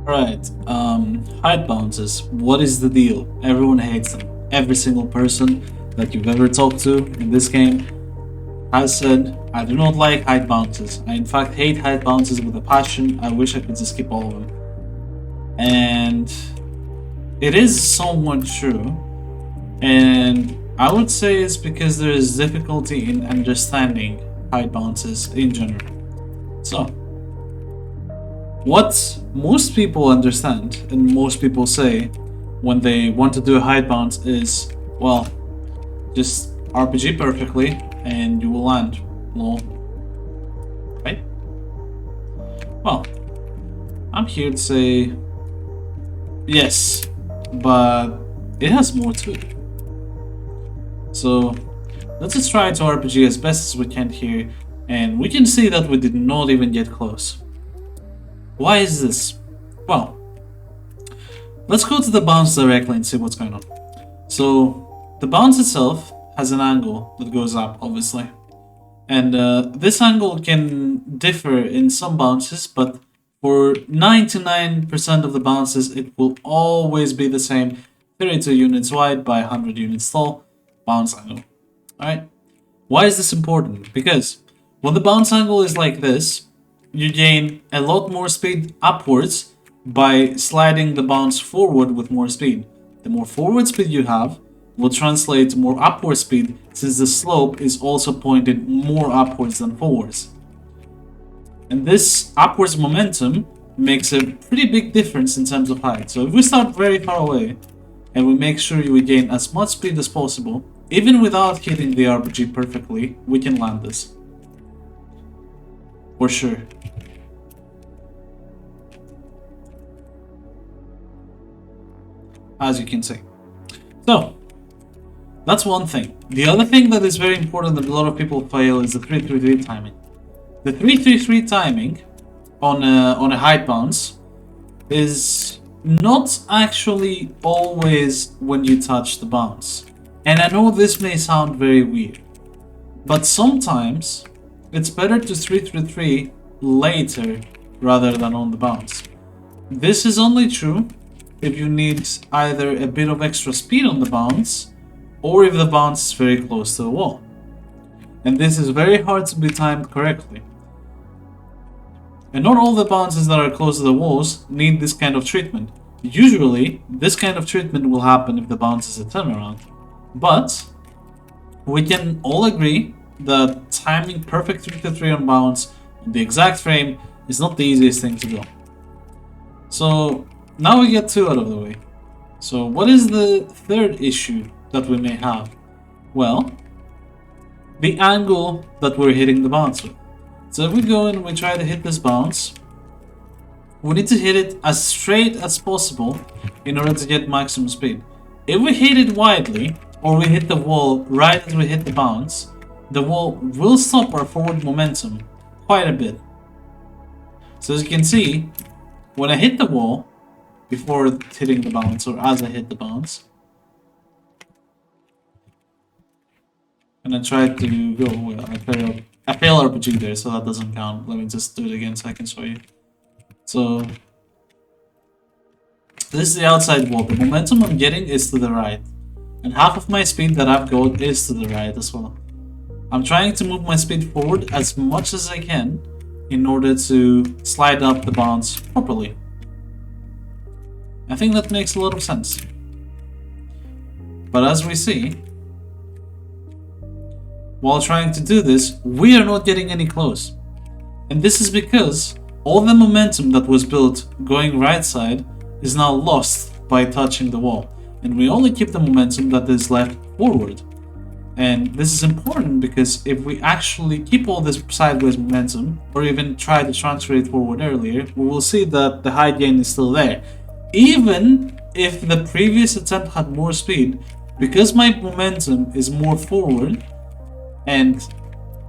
Right. Height bounces. What is the deal? Everyone hates them. Every single person that you've ever talked to in this game has said, I do not like height bounces. I in fact hate height bounces with a passion. I wish I could just skip all of them. And it is somewhat true. And I would say it's because there is difficulty in understanding height bounces in general. So, what most people understand and most people say when they want to do a height bounce is, well, just RPG perfectly and you will land. Lol. Right? Well, I'm here to say yes, but it has more to it. So let's just try to RPG as best as we can here, and we can see that we did not even get close. Why is this? Well, let's go to the bounce directly and see what's going on. So the bounce itself has an angle that goes up, obviously. And this angle can differ in some bounces, but for 99% of the bounces, it will always be the same 32 units wide by 100 units tall bounce angle. Alright? Why is this important? Because when the bounce angle is like this, you gain a lot more speed upwards by sliding the bounce forward with more speed. The more forward speed you have will translate to more upward speed, since the slope is also pointed more upwards than forwards. And this upwards momentum makes a pretty big difference in terms of height. So if we start very far away and we make sure we gain as much speed as possible, even without hitting the RPG perfectly, we can land this. For sure. As you can see. So, that's one thing. The other thing that is very important that a lot of people fail is the 333 timing. The 333 timing on a height bounce is not actually always when you touch the bounce. And I know this may sound very weird, but sometimes it's better to 333 later rather than on the bounce. This is only true if you need either a bit of extra speed on the bounce or if the bounce is very close to the wall. And this is very hard to be timed correctly. And not all the bounces that are close to the walls need this kind of treatment. Usually, this kind of treatment will happen if the bounce is a turnaround. But we can all agree that timing perfect 3-3 on bounce on the exact frame is not the easiest thing to do. So now we get two out of the way. So what is the third issue that we may have? Well, the angle that we're hitting the bounce with. So if we go and we try to hit this bounce, we need to hit it as straight as possible in order to get maximum speed. If we hit it widely, or we hit the wall right as we hit the bounce, the wall will stop our forward momentum quite a bit. So as you can see, when I hit the wall, before hitting the bounce, or as I hit the bounce, and I tried to go, well, I fail RPG there, so that doesn't count. Let me just do it again so I can show you. So this is the outside wall. The momentum I'm getting is to the right. And half of my speed that I've got is to the right as well. I'm trying to move my speed forward as much as I can in order to slide up the bounce properly. I think that makes a lot of sense. But as we see, while trying to do this, we are not getting any close. And this is because all the momentum that was built going right side is now lost by touching the wall. And we only keep the momentum that is left forward. And this is important because if we actually keep all this sideways momentum, or even try to transfer it forward earlier, we will see that the height gain is still there. Even if the previous attempt had more speed, because my momentum is more forward, and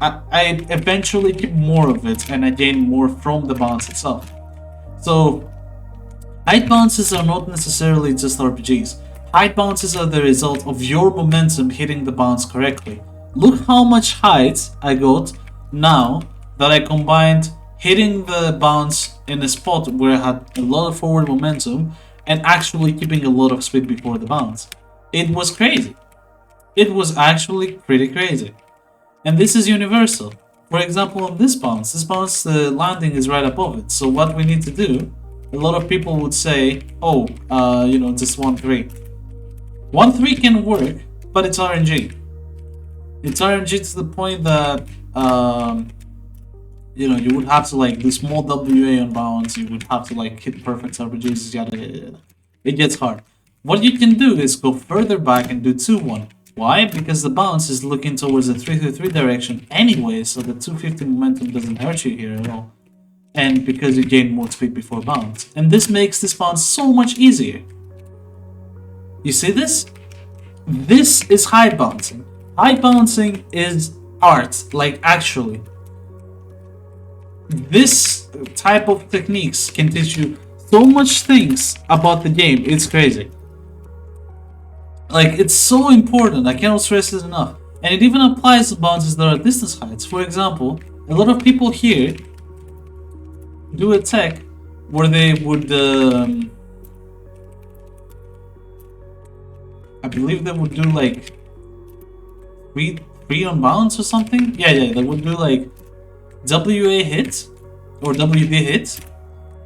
I eventually keep more of it and I gain more from the bounce itself. So height bounces are not necessarily just RPGs. Height bounces are the result of your momentum hitting the bounce correctly. Look how much height I got now that I combined hitting the bounce in a spot where it had a lot of forward momentum and actually keeping a lot of speed before the bounce. It was crazy. It was actually pretty crazy. And this is universal. For example, on this bounce, the landing is right above it. So what we need to do, a lot of people would say, oh, just 1-3. 1-3 can work, but it's RNG. It's RNG to the point that, you would have to like do small WA on bounce, you would have to like hit perfect RPGs, yada yada yada. It gets hard. What you can do is go further back and do 2-1. Why? Because the bounce is looking towards the 3-3 direction anyway, so the 250 momentum doesn't hurt you here at all. And because you gain more speed before bounce. And this makes this bounce so much easier. You see this? This is high bouncing. High bouncing is art, like actually. This type of techniques can teach you so much things about the game, it's crazy. Like, it's so important, I cannot stress it enough. And it even applies to bounces that are distance heights. For example, a lot of people here do a tech where they would, I believe they would do like 3 on bounce or something. Yeah, they would do like WA hit or WD hit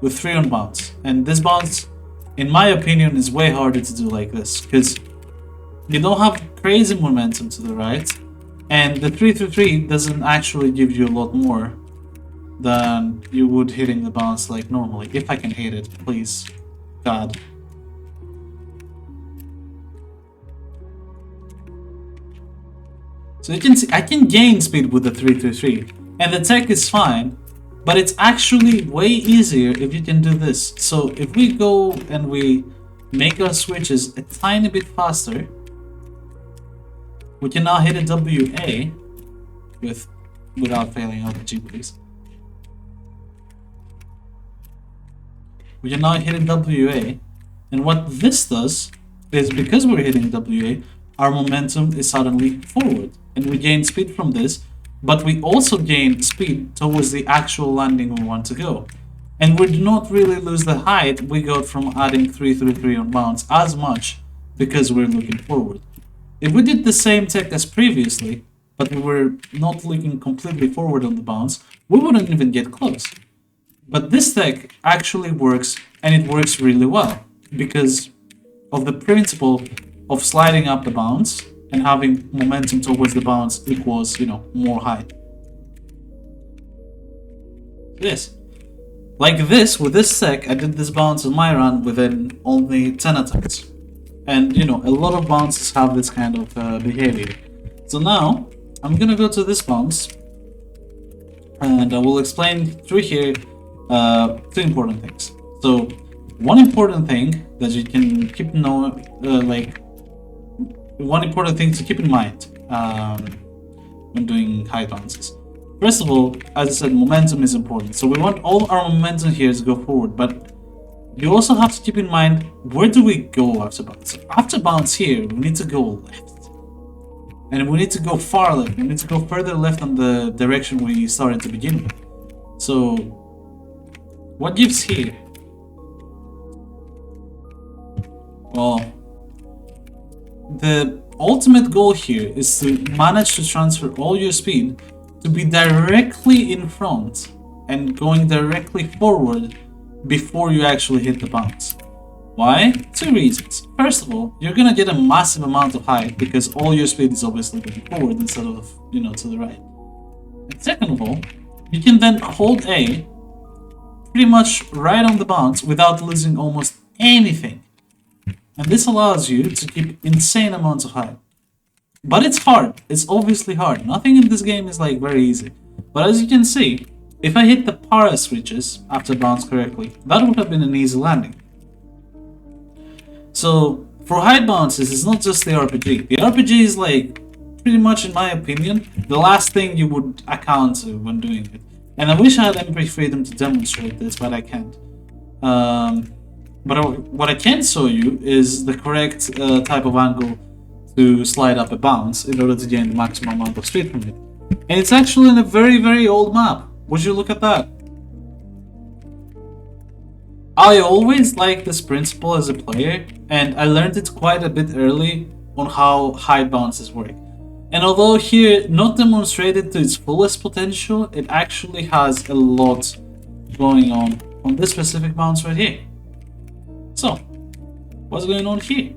with 3 on bounce. And this bounce, in my opinion, is way harder to do like this because you don't have crazy momentum to the right, and the 3-3 doesn't actually give you a lot more than you would hitting the bounce like normally. If I can hit it, please, God. So you can see I can gain speed with the 3-3, and the tech is fine, but it's actually way easier if you can do this. So if we go and we make our switches a tiny bit faster, we can now hit a WA without failing RPG, please. We can now hit a WA, and what this does is because we're hitting WA, our momentum is suddenly forward, and we gain speed from this, but we also gain speed towards the actual landing we want to go. And we do not really lose the height we got from adding 3-3 on bounce as much because we're looking forward. If we did the same tech as previously, but we were not looking completely forward on the bounce, we wouldn't even get close. But this tech actually works, and it works really well, because of the principle of sliding up the bounce and having momentum towards the bounce equals, more height. This. Like this, with this tech, I did this bounce on my run within only 10 attempts. And, a lot of bounces have this kind of behavior. So now, I'm gonna go to this bounce, and I will explain through here 2 important things. So, one important thing that you can keep one important thing to keep in mind when doing high bounces. First of all, as I said, momentum is important. So we want all our momentum here to go forward, but you also have to keep in mind, where do we go after bounce? After bounce here, we need to go left. And we need to go far left. We need to go further left on the direction we started to begin with. So, what gives here? Well, the ultimate goal here is to manage to transfer all your speed to be directly in front and going directly forward before you actually hit the bounce. Why? 2 reasons. First of all, you're gonna get a massive amount of height because all your speed is obviously going forward instead of, to the right. And second of all, you can then hold A pretty much right on the bounce without losing almost anything. And this allows you to keep insane amounts of height. But it's hard. It's obviously hard. Nothing in this game is like very easy. But as you can see, if I hit the para switches after bounce correctly, that would have been an easy landing. So for high bounces, it's not just the RPG. The RPG is like, pretty much in my opinion, the last thing you would account to when doing it. And I wish I had MP freedom to demonstrate this, but I can't. But what I can show you is the correct type of angle to slide up a bounce in order to gain the maximum amount of speed from it. And it's actually in a very, very old map. Would you look at that? I always liked this principle as a player, and I learned it quite a bit early on how high bounces work. And although here not demonstrated to its fullest potential, it actually has a lot going on this specific bounce right here. So, what's going on here?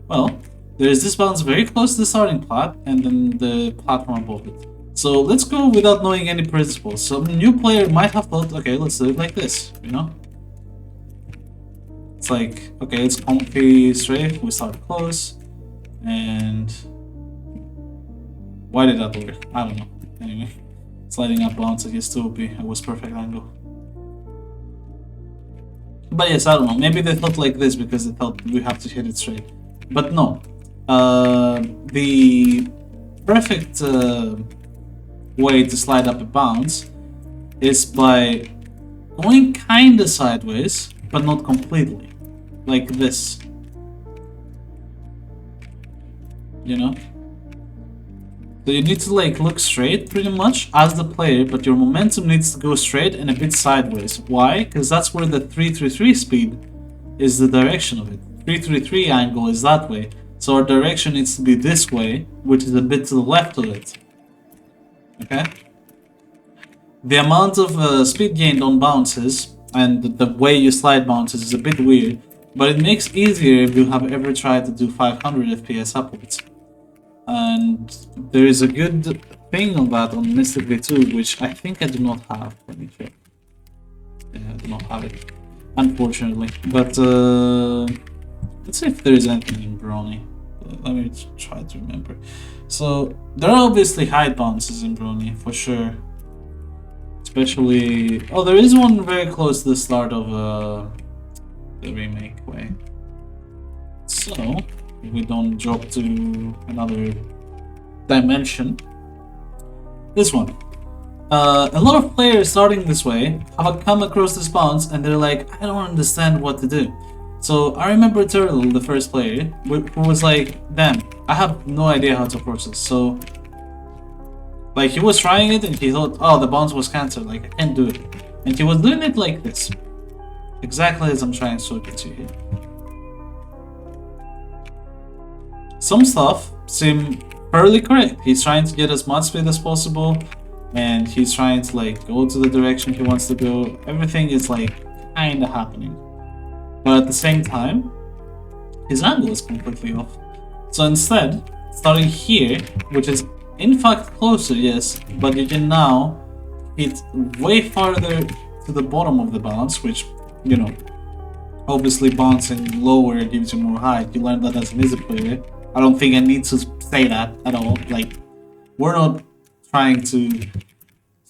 Well, there is this bounce very close to the starting plat, and then the platform above it. So let's go without knowing any principles. Some new player might have thought, okay, let's do it like this, you know? It's like, okay, it's comfy straight, we start close, and why did that work? I don't know. Anyway, sliding up bounce against 2OP, it was perfect angle. But yes, I don't know, maybe they thought like this because they thought we have to hit it straight. But no, the perfect way to slide up a bounce is by going kinda sideways, but not completely. Like this. You know? So you need to like look straight pretty much as the player, but your momentum needs to go straight and a bit sideways. Why? Because that's where the 333 speed is the direction of it. 333 angle is that way. So our direction needs to be this way, which is a bit to the left of it. Okay? The amount of speed gained on bounces and the way you slide bounces is a bit weird, but it makes easier if you have ever tried to do 500 FPS upwards. And there is a good thing on that on Mystic V2, which I think I do not have. Let me check. Yeah, I do not have it, unfortunately. But let's see if there is anything in Brony. Let me try to remember. So there are obviously high bounces in Brony for sure. Especially, oh, there is one very close to the start of the remake way. So if we don't drop to another dimension, this one. A lot of players starting this way have come across this bounce and they're like, I don't understand what to do. So I remember Turtle, the first player, who was like, damn, I have no idea how to approach this. So like he was trying it and he thought, oh, the bounce was cancelled, like I can't do it. And he was doing it like this. Exactly as I'm trying to show it to you here. Some stuff seem fairly correct. He's trying to get as much speed as possible, and he's trying to like go to the direction he wants to go. Everything is like kinda happening. But at the same time, his angle is completely off. So instead, starting here, which is in fact closer, yes, but you can now hit way farther to the bottom of the bounce, which, you know, obviously bouncing lower gives you more height. You learned that as an easy player. I don't think I need to say that at all. Like, we're not trying to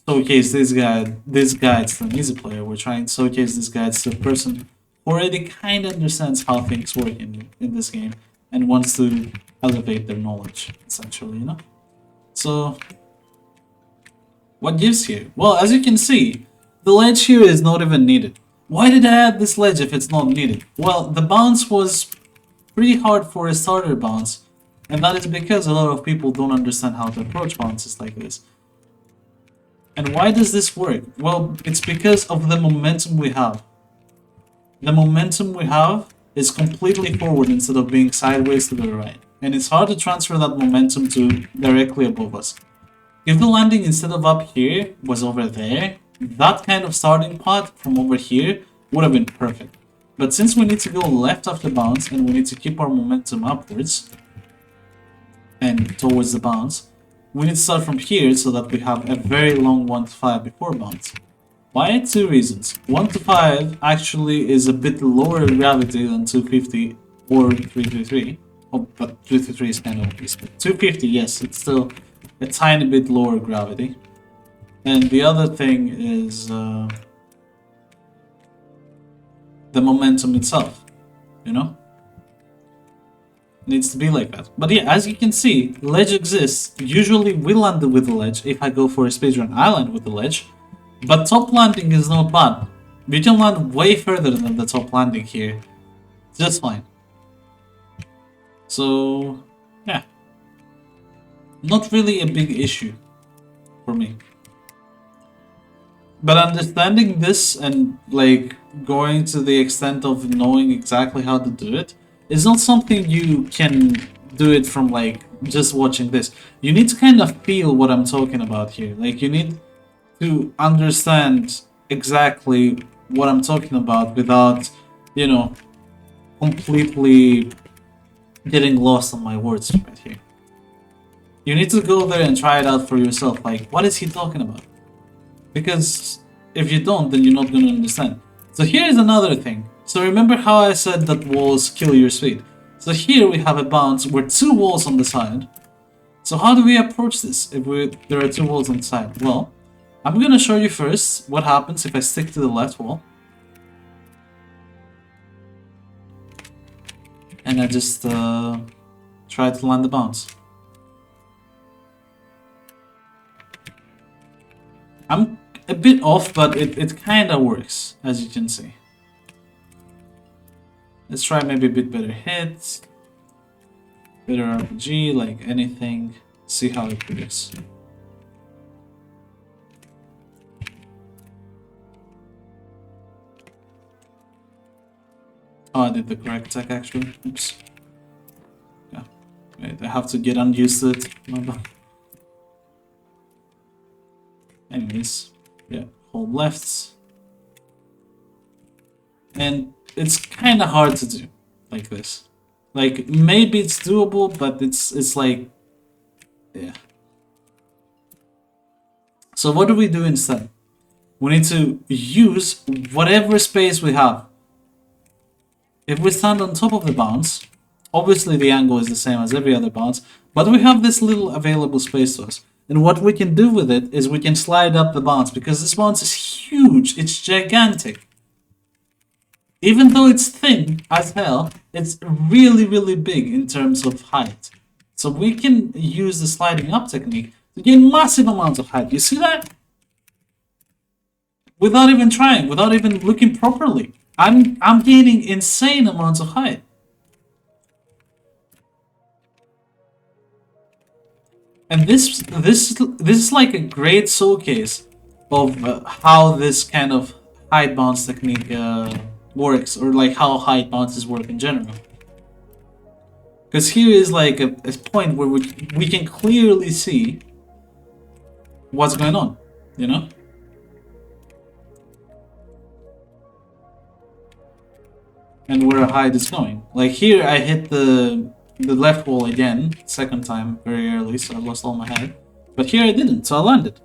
showcase this guide to an easy player. We're trying to showcase this guide to a person who already kind of understands how things work in this game and wants to elevate their knowledge, essentially, you know? So, what gives here? Well, as you can see, the ledge here is not even needed. Why did I add this ledge if it's not needed? Well, the bounce was pretty hard for a starter bounce, and that is because a lot of people don't understand how to approach bounces like this. And why does this work? Well, it's because of the momentum we have. The momentum we have is completely forward instead of being sideways to the right. And it's hard to transfer that momentum to directly above us. If the landing instead of up here was over there, that kind of starting pot from over here would have been perfect. But since we need to go left after bounce and we need to keep our momentum upwards and towards the bounce, we need to start from here so that we have a very long 1 to 5 before bounce. Why? 2 reasons. 1 to 5 actually is a bit lower gravity than 250 or 333. Oh, but 333 is kind of obvious. But 250, yes, it's still a tiny bit lower gravity. And the other thing is the momentum itself, you know? Needs to be like that. But yeah, as you can see, ledge exists. Usually we land with the ledge. If I go for a speedrun, I land with the ledge. But top landing is not bad. We can land way further than the top landing here. Just fine. So, yeah. Not really a big issue for me. But understanding this and like going to the extent of knowing exactly how to do it, it's not something you can do it from like just watching this. You need to kind of feel what I'm talking about here. Like you need to understand exactly what I'm talking about without, you know, completely getting lost on my words right here. You need to go there and try it out for yourself. Like, what is he talking about? Because if you don't, then you're not going to understand. So here's another thing. So remember how I said that walls kill your speed? So here we have a bounce with 2 walls on the side. So how do we approach this if there are 2 walls on the side? Well, I'm going to show you first what happens if I stick to the left wall. And I just try to land the bounce. I'm a bit off, but it kind of works, as you can see. Let's try maybe a bit better hits, better RPG, like anything. See how it works. Oh, I did the correct attack actually. Oops. Yeah. Wait, I have to get unused to it. Anyways, yeah, hold left. And it's kind of hard to do like this. Like maybe it's doable, but it's like, yeah. So what do we do instead? We need to use whatever space we have. If we stand on top of the bounce, obviously the angle is the same as every other bounce, but we have this little available space to us. And what we can do with it is we can slide up the bounce, because this bounce is huge, it's gigantic. Even though it's thin as hell, it's really, really big in terms of height. So we can use the sliding up technique to gain massive amounts of height. You see that? Without even trying, without even looking properly. I'm gaining insane amounts of height. And this is like a great showcase of how this kind of height bounce technique works, or like how height bounces work in general. Because here is like a point where we can clearly see what's going on, you know? And where height is going. Like here I hit the left wall again, second time, very early, so I lost all my height. But here I didn't, so I landed.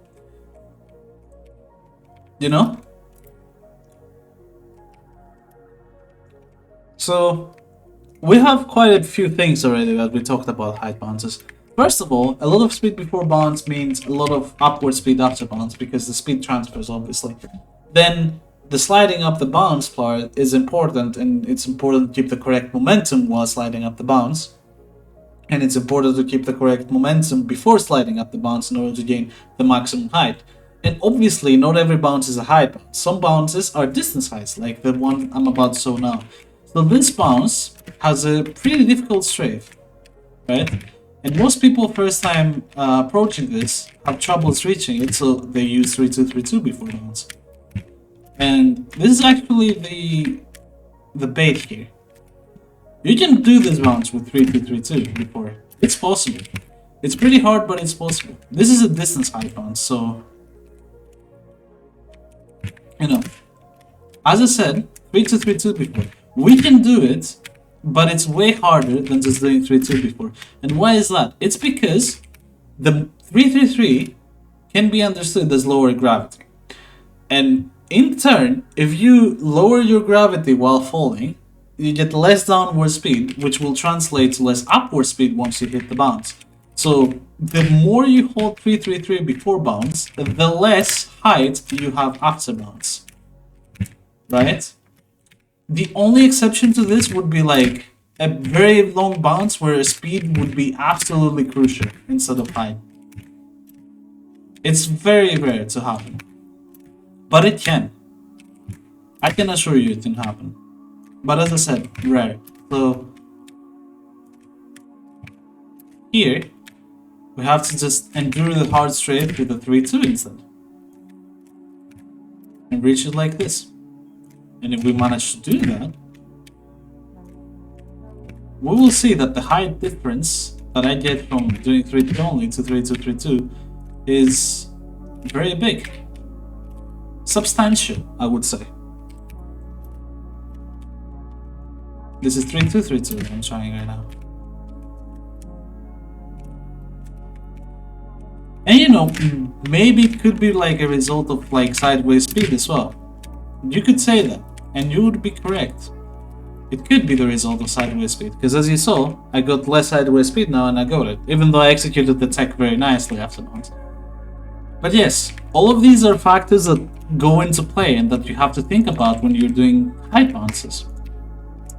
You know? So we have quite a few things already that we talked about height bounces. First of all, a lot of speed before bounce means a lot of upward speed after bounce, because the speed transfers, obviously. Then the sliding up the bounce part is important, and it's important to keep the correct momentum while sliding up the bounce. And it's important to keep the correct momentum before sliding up the bounce in order to gain the maximum height. And obviously, not every bounce is a height bounce. Some bounces are distance heights, like the one I'm about to show now. So this bounce has a pretty difficult strafe, right? And most people first time approaching this have troubles reaching it, so they use 3-2-3-2 before bounce. And this is actually the bait here. You can do this bounce with 3-2-3-2 before. It's possible. It's pretty hard, but it's possible. This is a distance height bounce, so you know. As I said, 3-2-3-2 before. We can do it, but it's way harder than just doing 3-2 before. And why is that? It's because the 3-3-3 can be understood as lower gravity. And in turn, if you lower your gravity while falling, you get less downward speed, which will translate to less upward speed once you hit the bounce. So the more you hold 3-3-3 before bounce, the less height you have after bounce. Right? The only exception to this would be like a very long bounce where speed would be absolutely crucial instead of height. It's very rare to happen. But it can. I can assure you it can happen. But as I said, rare. So here we have to just endure the hard strafe with a 3-2 instead. And reach it like this. And if we manage to do that, we will see that the height difference that I get from doing 3-2 only to 3-2-3-2 is very big. Substantial, I would say. This is 3-2-3-2 I'm trying right now. And you know, maybe it could be like a result of like sideways speed as well. You could say that, and you would be correct. It could be the result of sideways speed, because as you saw, I got less sideways speed now and I got it, even though I executed the tech very nicely afterwards. But yes, all of these are factors that go into play and that you have to think about when you're doing height bounces.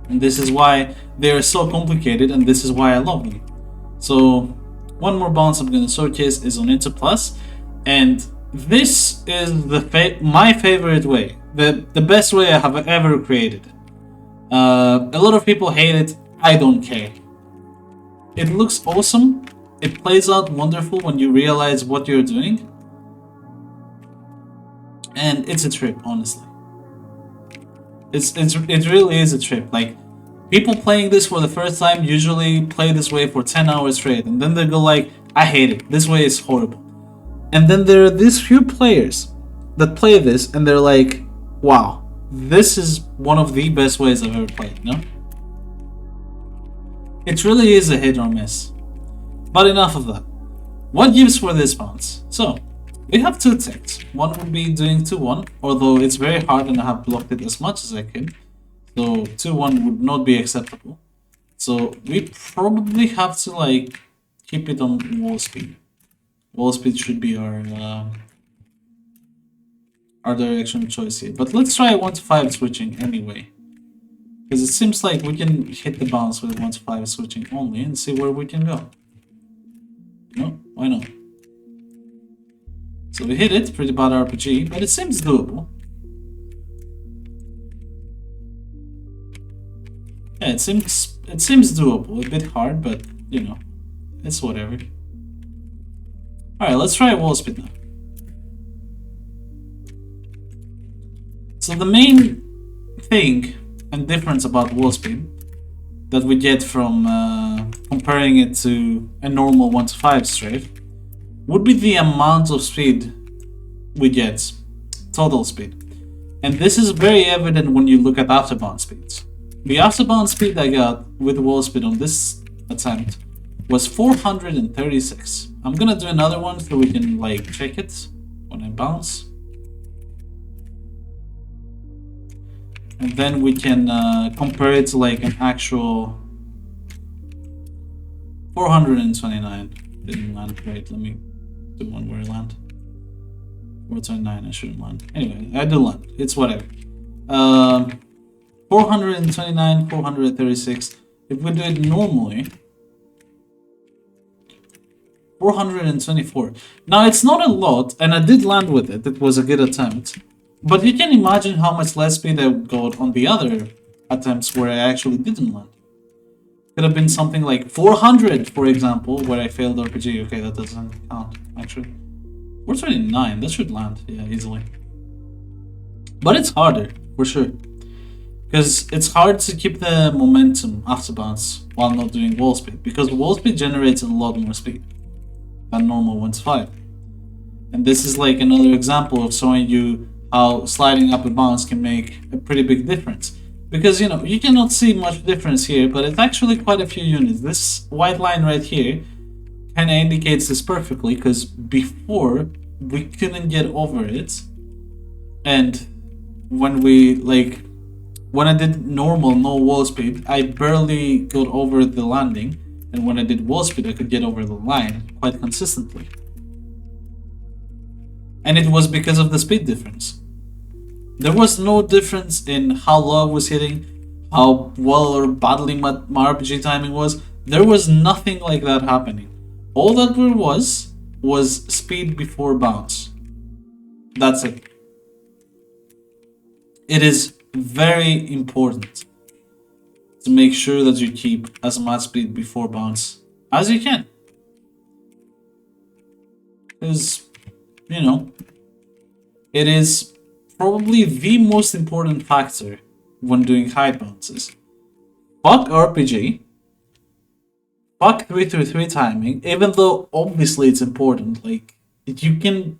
And this is why they are so complicated, and this is why I love them. So, one more bounce I'm going to showcase is on Inter Plus, and this is my favorite way, the best way I have ever created. A lot of people hate it. I don't care. It looks awesome. It plays out wonderful when you realize what you're doing. And it's a trip, honestly. It really is a trip. Like, people playing this for the first time usually play this way for 10 hours straight. And then they go like, I hate it. This way is horrible. And then there are these few players that play this and they're like, wow. This is one of the best ways I've ever played, no? It really is a hit or miss. But enough of that. What gives for this bounce? So, we have two techs. One would be doing 2-1, although it's very hard and I have blocked it as much as I could. So 2-1 would not be acceptable. So we probably have to like keep it on wall speed. Wall speed should be our direction of choice here. But let's try 1-5 switching anyway. Because it seems like we can hit the bounce with 1-5 switching only and see where we can go. No? Why not? So we hit it, pretty bad RPG, but it seems doable. Yeah, it seems doable. A bit hard, but you know, it's whatever. Alright, let's try wall speed now. So the main thing and difference about wall speed that we get from comparing it to a normal 1-5 strafe would be the amount of speed we get, total speed. And this is very evident when you look at afterbound speeds. The afterbound speed I got with wall speed on this attempt was 436. I'm gonna do another one so we can like check it when I bounce. And then we can compare it to like an actual 429. Didn't land great. Let me do one where I land. 429, I shouldn't land. Anyway, I do land. It's whatever. 429, 436. If we do it normally, 424. Now, it's not a lot, and I did land with it. It was a good attempt. But you can imagine how much less speed I got on the other attempts where I actually didn't land. Could have been something like 400, for example, where I failed RPG. Okay, that doesn't count, actually. 429, that should land, yeah, easily. But it's harder, for sure. Because it's hard to keep the momentum after bounce while not doing wall speed. Because wall speed generates a lot more speed than normal 1-5. And this is like another example of showing you how sliding up a bounce can make a pretty big difference. Because, you know, you cannot see much difference here, but it's actually quite a few units. This white line right here kind of indicates this perfectly, because before we couldn't get over it. And when I did normal, no wall speed, I barely got over the landing. And when I did wall speed, I could get over the line quite consistently. And it was because of the speed difference. There was no difference in how low I was hitting, how well or badly my RPG timing was. There was nothing like that happening. All that there was speed before bounce. That's it. It is very important to make sure that you keep as much speed before bounce as you can. Because, you know, it is probably the most important factor when doing height bounces. Fuck RPG. Fuck 333 timing, even though obviously it's important. Like, you can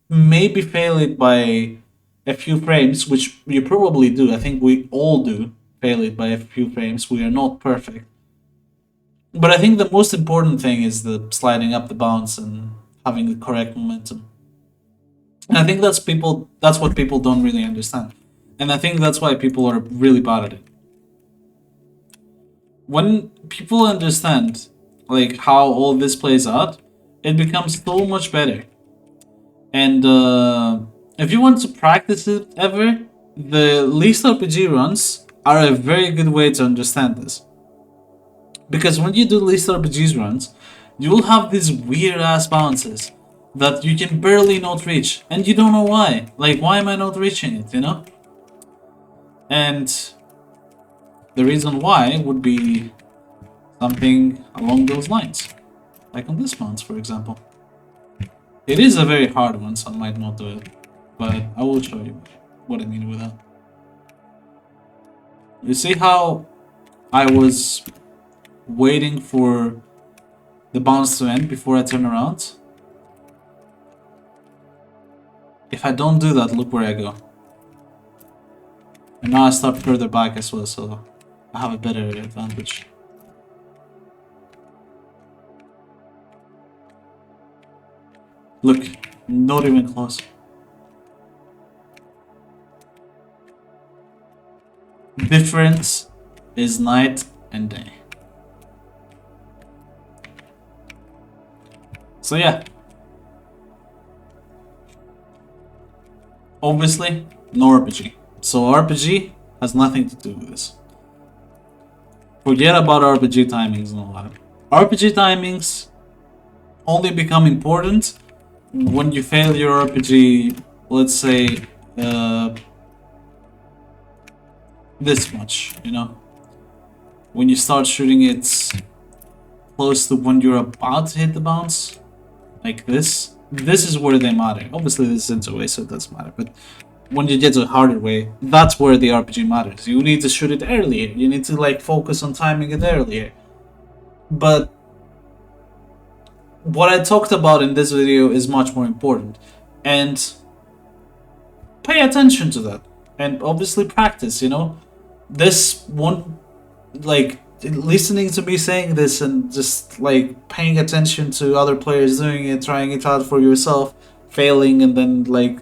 maybe fail it by a few frames, which you probably do. I think we all do fail it by a few frames. We are not perfect. But I think the most important thing is the sliding up the bounce and having the correct momentum. And I think that's what people don't really understand. And I think that's why people are really bad at it. When people understand like how all this plays out, it becomes so much better. And if you want to practice it ever, the least RPG runs are a very good way to understand this. Because when you do least RPGs runs, you will have these weird ass bounces that you can barely not reach, and you don't know why. Like, why am I not reaching it, you know? And the reason why would be something along those lines. Like on this bounce, for example. It is a very hard one, so I might not do it. But I will show you what I mean with that. You see how I was waiting for the bounce to end before I turn around? If I don't do that, look where I go. And now I start further back as well, so I have a better advantage. Look, not even close. Difference is night and day. So yeah. Obviously, no RPG. So RPG has nothing to do with this. Forget about RPG timings and all that. RPG timings only become important when you fail your RPG, let's say, this much, you know? When you start shooting it close to when you're about to hit the bounce, like this is where they matter. Obviously this isn't a way, so it doesn't matter, but when you get to a harder way, that's where the RPG matters. You need to shoot it earlier. You need to like focus on timing it earlier. But what I talked about in this video is much more important. And pay attention to that. And obviously practice, you know? This one, like, listening to me saying this and just like paying attention to other players doing it, trying it out for yourself, failing, and then like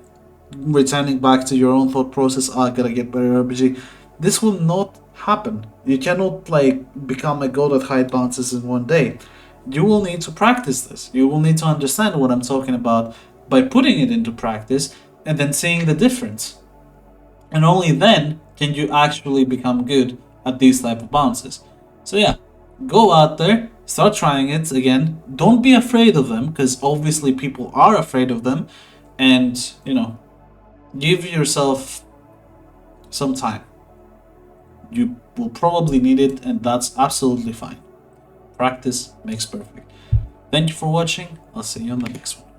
returning back to your own thought process, I gotta get better RPG. This will not happen. You cannot like become a god at height bounces in one day. You will need to practice this. You will need to understand what I'm talking about by putting it into practice and then seeing the difference. And only then can you actually become good at these type of bounces. So yeah, go out there, start trying it again. Don't be afraid of them, because obviously people are afraid of them. And, you know, give yourself some time. You will probably need it, and that's absolutely fine. Practice makes perfect. Thank you for watching. I'll see you on the next one.